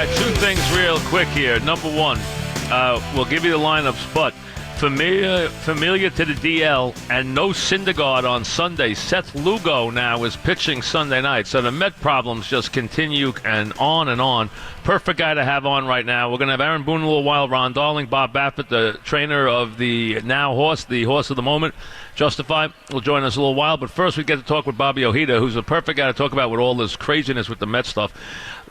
right, two things real quick here. Number one, we'll give you the lineups, but Familia to the DL and no Syndergaard on Sunday. Seth Lugo now is pitching Sunday night. So the Met problems just continue and on and on. Perfect guy to have on right now. We're going to have Aaron Boone in a little while, Ron Darling, Bob Baffert, the trainer of the now horse, the horse of the moment, Justify, will join us a little while. But first we get to talk with Bobby Ojeda, who's a perfect guy to talk about with all this craziness with the Met stuff.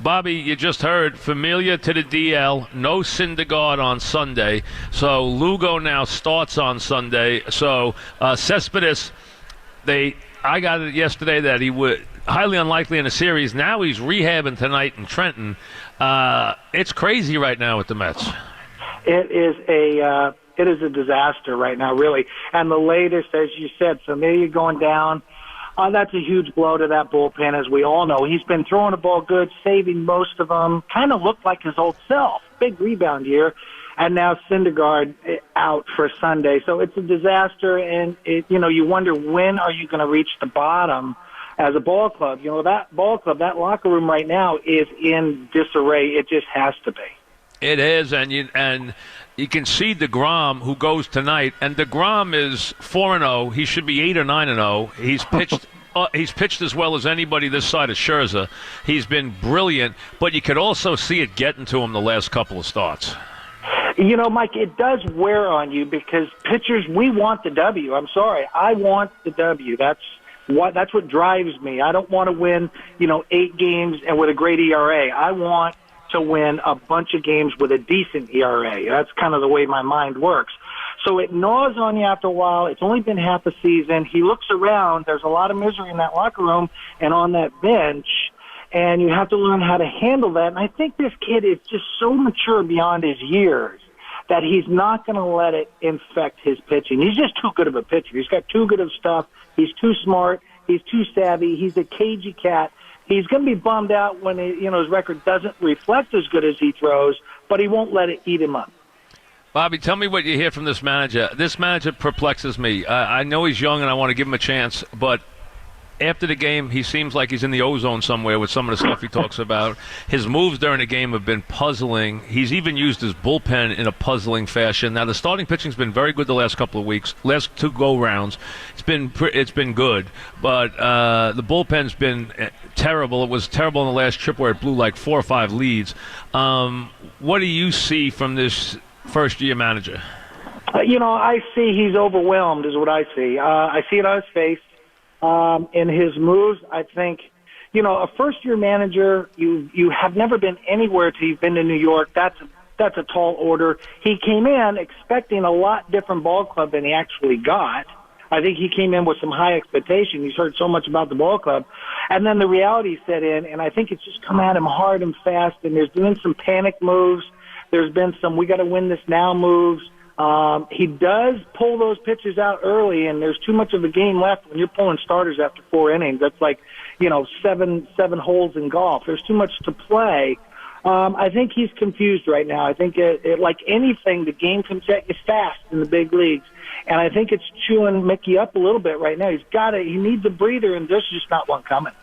Bobby, you just heard Familia to the DL, no Syndergaard on Sunday. So Lugo now starts on Sunday. So Cespedes, I got it yesterday that he would highly unlikely in a series. Now he's rehabbing tonight in Trenton. It's crazy right now with the Mets. It is a disaster right now, really. And the latest, as you said, Familia going down. That's a huge blow to that bullpen, as we all know. He's been throwing the ball good, saving most of them. Kind of looked like his old self. Big rebound year. And now Syndergaard out for Sunday. So it's a disaster, and you wonder, when are you going to reach the bottom as a ball club? That ball club, that locker room right now is in disarray. It just has to be. It is, and you can see DeGrom, who goes tonight, and DeGrom is 4-0. He should be 8 or 9-0. He's pitched. He's pitched as well as anybody this side of Scherzer. He's been brilliant, but you could also see it getting to him the last couple of starts. Mike, it does wear on you because pitchers, we want the W. I'm sorry. I want the W. That's what drives me. I don't want to win, 8 games and with a great ERA. I want to win a bunch of games with a decent ERA. That's kind of the way my mind works. So it gnaws on you after a while. It's only been half a season. He looks around. There's a lot of misery in that locker room and on that bench, and you have to learn how to handle that. And I think this kid is just so mature beyond his years that he's not going to let it infect his pitching. He's just too good of a pitcher. He's got too good of stuff. He's too smart. He's too savvy. He's a cagey cat. He's going to be bummed out when his record doesn't reflect as good as he throws, but he won't let it eat him up. Bobby, tell me what you hear from this manager. This manager perplexes me. I know he's young and I want to give him a chance, but after the game, he seems like he's in the ozone somewhere with some of the stuff he talks about. His moves during the game have been puzzling. He's even used his bullpen in a puzzling fashion. Now, the starting pitching's been very good the last couple of weeks, last 2 go-rounds. It's been good, but the bullpen's been terrible. It was terrible in the last trip where it blew like 4 or 5 leads. What do you see from this first-year manager? I see he's overwhelmed is what I see. I see it on his face. In his moves, I think, a first-year manager, you have never been anywhere till you've been to New York. That's a tall order. He came in expecting a lot different ball club than he actually got. I think he came in with some high expectation. He's heard so much about the ball club. And then the reality set in, and I think it's just come at him hard and fast, and there's been some panic moves. There's been some we got to win this now moves. He does pull those pitches out early, and there's too much of a game left when you're pulling starters after 4 innings. That's like, seven holes in golf. There's too much to play. I think he's confused right now. I think like anything, the game comes at you fast in the big leagues, and I think it's chewing Mickey up a little bit right now. He needs a breather, and there's just not one coming.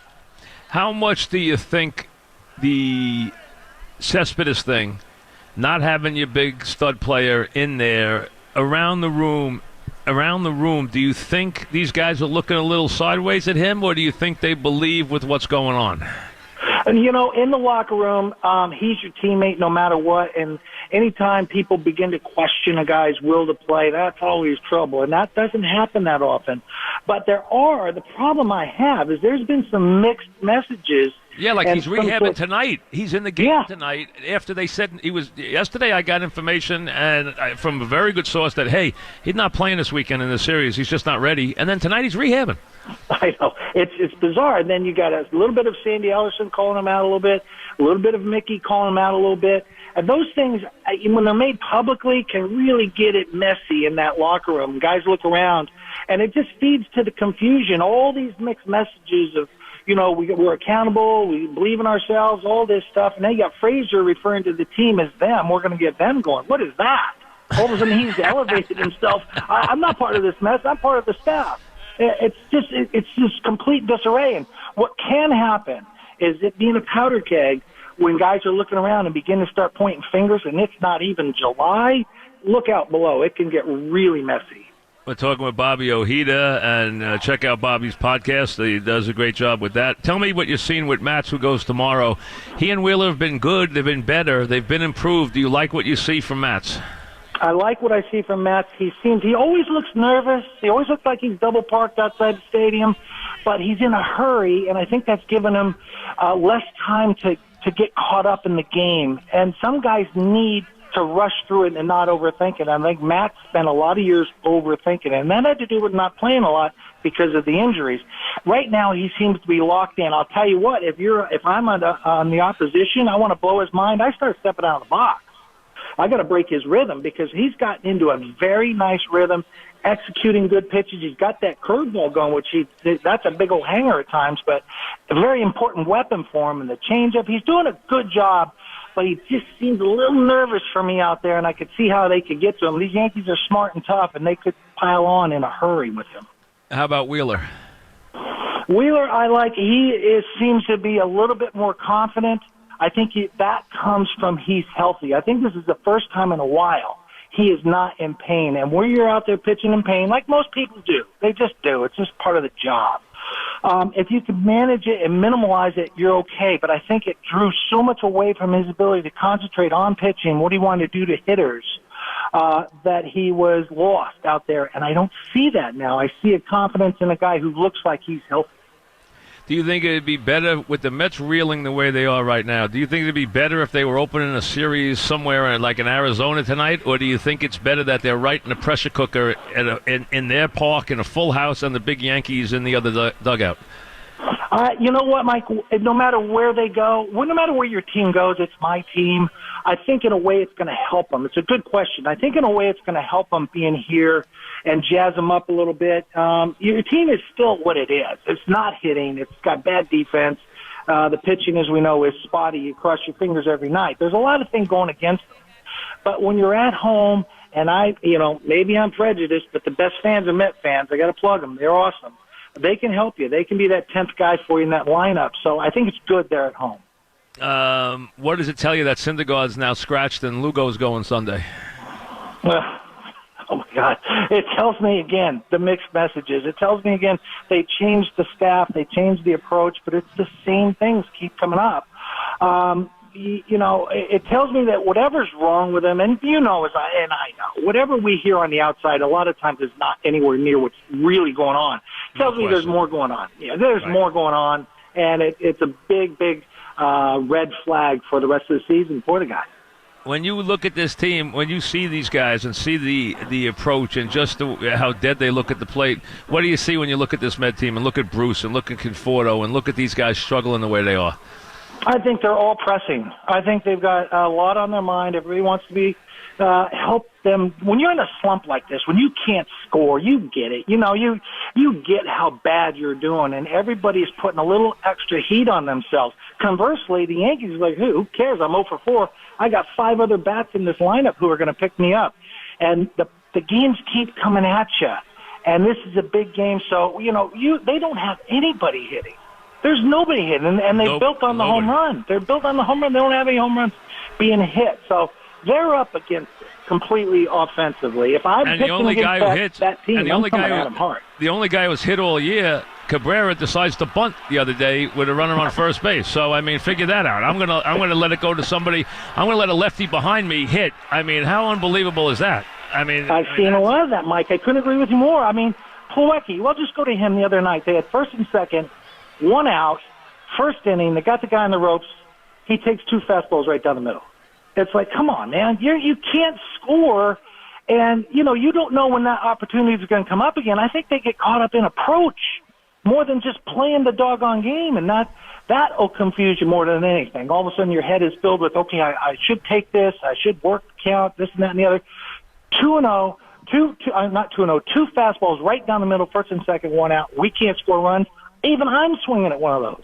How much do you think the Cespedes thing, not having your big stud player in there around the room, do you think these guys are looking a little sideways at him, or do you think they believe with what's going on? And, in the locker room, he's your teammate no matter what, and anytime people begin to question a guy's will to play, that's always trouble, and that doesn't happen that often. But the problem I have is there's been some mixed messages. Yeah, like he's rehabbing tonight. He's in the game tonight. After they said he was yesterday, I got information from a very good source that, hey, he's not playing this weekend in the series. He's just not ready. And then tonight he's rehabbing. I know. It's bizarre. And then you got a little bit of Sandy Ellerson calling him out a little bit of Mickey calling him out a little bit. And those things, when they're made publicly, can really get it messy in that locker room. Guys look around, and it just feeds to the confusion. All these mixed messages of, we're accountable, we believe in ourselves, all this stuff. And then you got Frazier referring to the team as them. We're going to get them going. What is that? All of a sudden he's elevated himself. I'm not part of this mess. I'm part of the staff. It's just complete disarray. And what can happen is it being a powder keg when guys are looking around and begin to start pointing fingers and it's not even July, look out below. It can get really messy. We're talking with Bobby Ojeda, and check out Bobby's podcast. He does a great job with that. Tell me what you're seeing with Matz, who goes tomorrow. He and Wheeler have been good. They've been better. They've been improved. Do you like what you see from Matz? I like what I see from Matz. He always looks nervous. He always looks like he's double parked outside the stadium, but he's in a hurry, and I think that's given him less time to get caught up in the game. And some guys need to rush through it and not overthink it. I think Matt spent a lot of years overthinking it, and that had to do with not playing a lot because of the injuries. Right now, he seems to be locked in. I'll tell you what, if I'm on the opposition, I want to blow his mind, I start stepping out of the box. I got to break his rhythm because he's gotten into a very nice rhythm, executing good pitches. He's got that curveball going, which that's a big old hanger at times, but a very important weapon for him. And the changeup, he's doing a good job, but he just seems a little nervous for me out there, and I could see how they could get to him. These Yankees are smart and tough, and they could pile on in a hurry with him. How about Wheeler? Wheeler, I like. Seems to be a little bit more confident. I think that comes from he's healthy. I think this is the first time in a while he is not in pain. And where you're out there pitching in pain, like most people do, they just do. It's just part of the job. If you can manage it and minimize it, you're okay. But I think it drew so much away from his ability to concentrate on pitching, what he wanted to do to hitters, that he was lost out there. And I don't see that now. I see a confidence in a guy who looks like he's healthy. Do you think it would be better with the Mets reeling the way they are right now? Do you think it would be better if they were opening a series somewhere like in Arizona tonight? Or do you think it's better that they're right in the pressure cooker in their park in a full house and the big Yankees in the other dugout? You know what, Mike? No matter where they go, no matter where your team goes, it's my team. I think in a way it's going to help them. It's a good question. I think in a way it's going to help them being here and jazz them up a little bit. Your team is still what it is. It's not hitting. It's got bad defense. The pitching, as we know, is spotty. You cross your fingers every night. There's a lot of things going against them. But when you're at home, and maybe I'm prejudiced, but the best fans are Met fans. I got to plug them. They're awesome. They can help you. They can be that 10th guy for you in that lineup. So I think it's good they're at home. What does it tell you that Syndergaard's now scratched and Lugo's going Sunday? Well, oh, my God. It tells me, again, the mixed messages. It tells me, again, they changed the staff. They changed the approach, but it's the same things keep coming up. It tells me that whatever's wrong with them, and I know, whatever we hear on the outside a lot of times is not anywhere near what's really going on. It tells me there's more going on. Yeah, there's more going on, and it's a big, big red flag for the rest of the season for the guy. When you look at this team, when you see these guys and see the approach and just how dead they look at the plate, what do you see when you look at this Met team and look at Bruce and look at Conforto and look at these guys struggling the way they are? I think they're all pressing. I think they've got a lot on their mind. Everybody wants to be help them. When you're in a slump like this, when you can't score, you get it. You get how bad you're doing, and everybody's putting a little extra heat on themselves. Conversely, the Yankees are like, who cares? I'm 0 for 4. I got 5 other bats in this lineup who are going to pick me up. And the games keep coming at you, and this is a big game. So, they don't have anybody hitting. There's nobody hitting, and they built on the home run. They're built on the home run. They don't have any home runs being hit. So they're up against it completely offensively. If I'm pitching against that team, I'm coming at them hard. The only guy who's hit all year, Cabrera, decides to bunt the other day with a runner on first base. So, figure that out. I'm gonna let it go to somebody. I'm going to let a lefty behind me hit. How unbelievable is that? I've seen a lot of that, Mike. I couldn't agree with you more. Plawecki, well, just go to him the other night. They had first and second, 1 out, first inning. They got the guy on the ropes. He takes 2 fastballs right down the middle. It's like, come on, man. You can't score, and, you don't know when that opportunity is going to come up again. I think they get caught up in approach more than just playing the doggone game, and that'll confuse you more than anything. All of a sudden your head is filled with, okay, I should take this. I should work the count, this and that and the other. 2-0. 2 fastballs right down the middle, first and second, 1 out. We can't score runs. Even I'm swinging at one of those.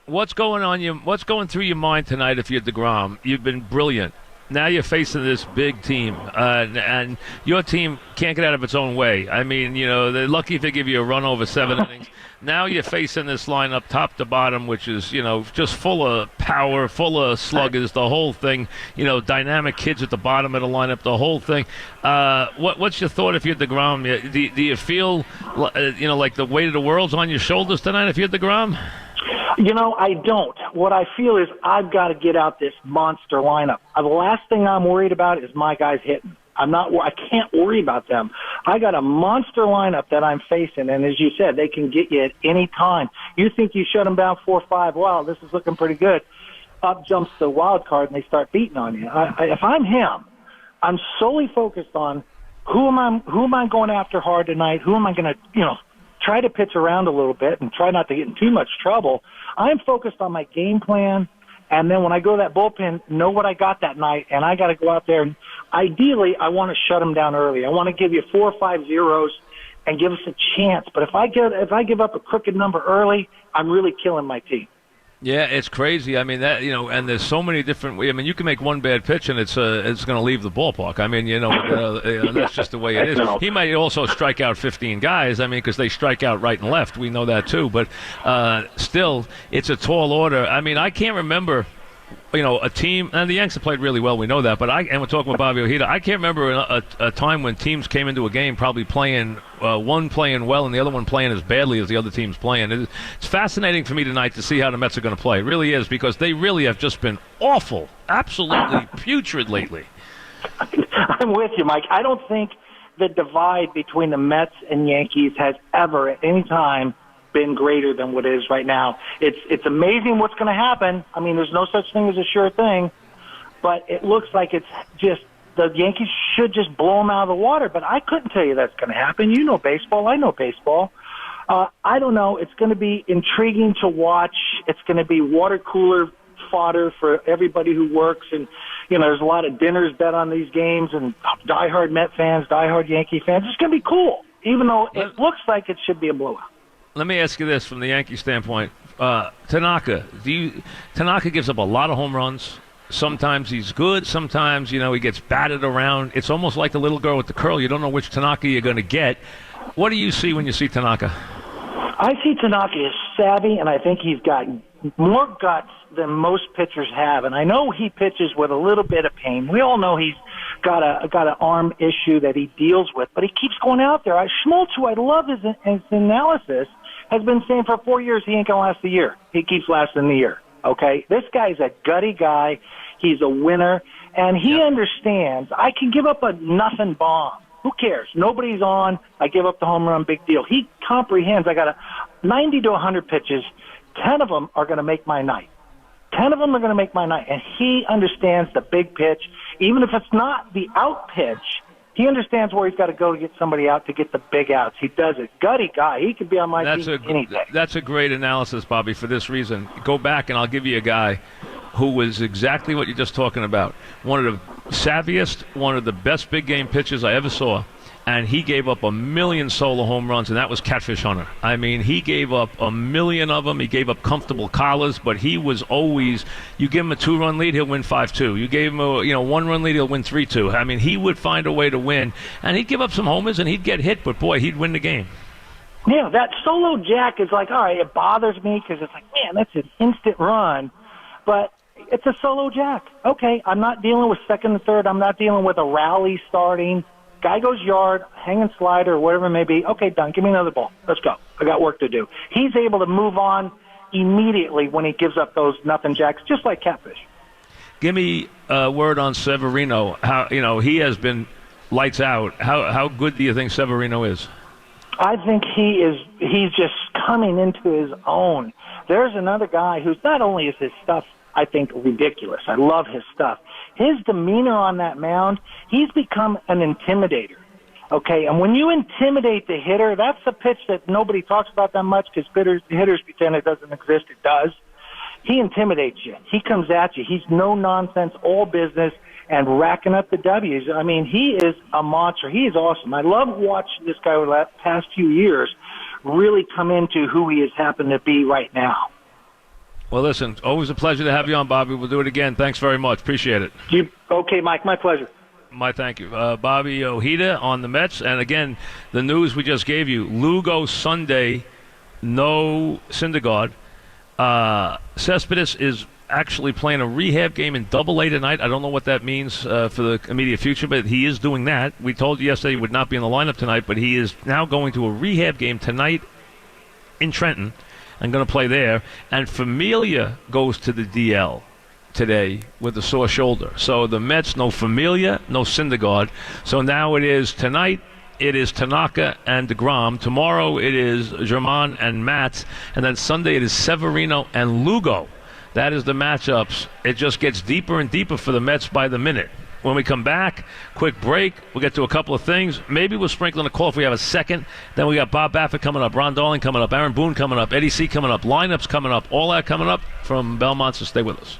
What's going through your mind tonight if you're DeGrom? You've been brilliant. Now you're facing this big team, and your team can't get out of its own way. They're lucky if they give you a run over 7 innings. Now you're facing this lineup top to bottom, which is, just full of power, full of sluggers, the whole thing. Dynamic kids at the bottom of the lineup, the whole thing. What's your thought if you're DeGrom? Do you feel, like the weight of the world's on your shoulders tonight if you're DeGrom? I don't. What I feel is I've got to get out this monster lineup. The last thing I'm worried about is my guys hitting. I can't worry about them. I got a monster lineup that I'm facing, and as you said, they can get you at any time. You think you shut them down 4-5, wow, this is looking pretty good. Up jumps the wild card, and they start beating on you. If I'm him, I'm solely focused on who am I going after hard tonight? Who am I going to, try to pitch around a little bit and try not to get in too much trouble. I'm focused on my game plan, and then when I go to that bullpen, know what I got that night, and I got to go out there and ideally, I want to shut them down early. I want to give you 4 or 5 zeros and give us a chance. But if I give up a crooked number early, I'm really killing my team. Yeah, it's crazy. I mean, that and there's so many different. I mean, you can make one bad pitch and it's going to leave the ballpark. I mean, that's just the way it is. He might also strike out 15 guys. I mean, because they strike out right and left. We know that too. But still, it's a tall order. I mean, I can't remember. A team, and the Yanks have played really well, we know that, and we're talking about Bobby Ojeda, I can't remember a time when teams came into a game probably playing, one playing well and the other one playing as badly as the other team's playing. It's fascinating for me tonight to see how the Mets are going to play. It really is, because they really have just been awful, absolutely putrid lately. I'm with you, Mike. I don't think the divide between the Mets and Yankees has ever, at any time, been greater than what it is right now. It's amazing what's going to happen. I mean, there's no such thing as a sure thing, but it looks like it's just the Yankees should just blow them out of the water. But I couldn't tell you that's going to happen. You know baseball. I know baseball. I don't know. It's going to be intriguing to watch. It's going to be water cooler fodder for everybody who works. And, there's a lot of dinners bet on these games, and diehard Met fans, diehard Yankee fans. It's going to be cool, even though it looks like it should be a blowout. Let me ask you this from the Yankee standpoint. Tanaka gives up a lot of home runs. Sometimes he's good. Sometimes, he gets batted around. It's almost like the little girl with the curl. You don't know which Tanaka you're going to get. What do you see when you see Tanaka? I see Tanaka is savvy, and I think he's got more guts than most pitchers have. And I know he pitches with a little bit of pain. We all know he's got an arm issue that he deals with, but he keeps going out there. Schmaltz, who I love his analysis, has been saying for 4 years he ain't going to last the year. He keeps lasting the year, okay? This guy's a gutty guy. He's a winner, and he understands I can give up a nothing bomb. Who cares? Nobody's on. I give up the home run, big deal. He comprehends. I got 90 to 100 pitches. 10 of them are going to make my night. 10 of them are going to make my night, and he understands the big pitch. Even if it's not the out pitch, he understands where he's got to go to get somebody out to get the big outs. He does it. Gutty guy. He could be on my team any day. That's a great analysis, Bobby, for this reason. Go back, and I'll give you a guy who was exactly what you're just talking about. One of the savviest, one of the best big game pitchers I ever saw. And he gave up 1 million solo home runs, and that was Catfish Hunter. I mean, he gave up 1 million of them. He gave up comfortable collars, but he was always, you give him a 2-run lead, he'll win 5-2. You gave him a 1-run lead, he'll win 3-2. I mean, he would find a way to win, and he'd give up some homers, and he'd get hit, but boy, he'd win the game. Yeah, that solo jack is like, all right, it bothers me because it's like, man, that's an instant run, but it's a solo jack. Okay, I'm not dealing with second and third. I'm not dealing with a rally starting. Guy goes yard, hanging slider, whatever it may be. Okay, done. Give me another ball. Let's go. I got work to do. He's able to move on immediately when he gives up those nothing jacks, just like Catfish. Give me a word on Severino. How he has been lights out. How good do you think Severino is? I think he's just coming into his own. There's another guy who's not only is his stuff, I think, ridiculous. I love his stuff. His demeanor on that mound, he's become an intimidator. Okay, and when you intimidate the hitter, that's a pitch that nobody talks about that much because hitters pretend it doesn't exist. It does. He intimidates you. He comes at you. He's no nonsense, all business, and racking up the W's. I mean, he is a monster. He is awesome. I love watching this guy over the past few years really come into who he has happened to be right now. Well, listen, always a pleasure to have you on, Bobby. We'll do it again. Thanks very much. Appreciate it. Okay, Mike, my pleasure. My thank you. Bobby Ojeda on the Mets. And again, the news we just gave you, Lugo Sunday no Syndergaard. Cespedes is actually playing a rehab game in Double-A tonight. I don't know what that means for the immediate future, but he is doing that. We told you yesterday he would not be in the lineup tonight, but he is now going to a rehab game tonight in Trenton. I'm going to play there. And Familia goes to the DL today with a sore shoulder. So the Mets, no Familia, no Syndergaard. So now it is tonight. It is Tanaka and DeGrom. Tomorrow it is German and Matz. And then Sunday it is Severino and Lugo. That is the matchups. It just gets deeper and deeper for the Mets by the minute. When we come back, quick break. We'll get to a couple of things. Maybe we'll sprinkle in a call if we have a second. Then we got Bob Baffert coming up, Ron Darling coming up, Aaron Boone coming up, Eddie C coming up, lineups coming up, all that coming up from Belmont, so stay with us.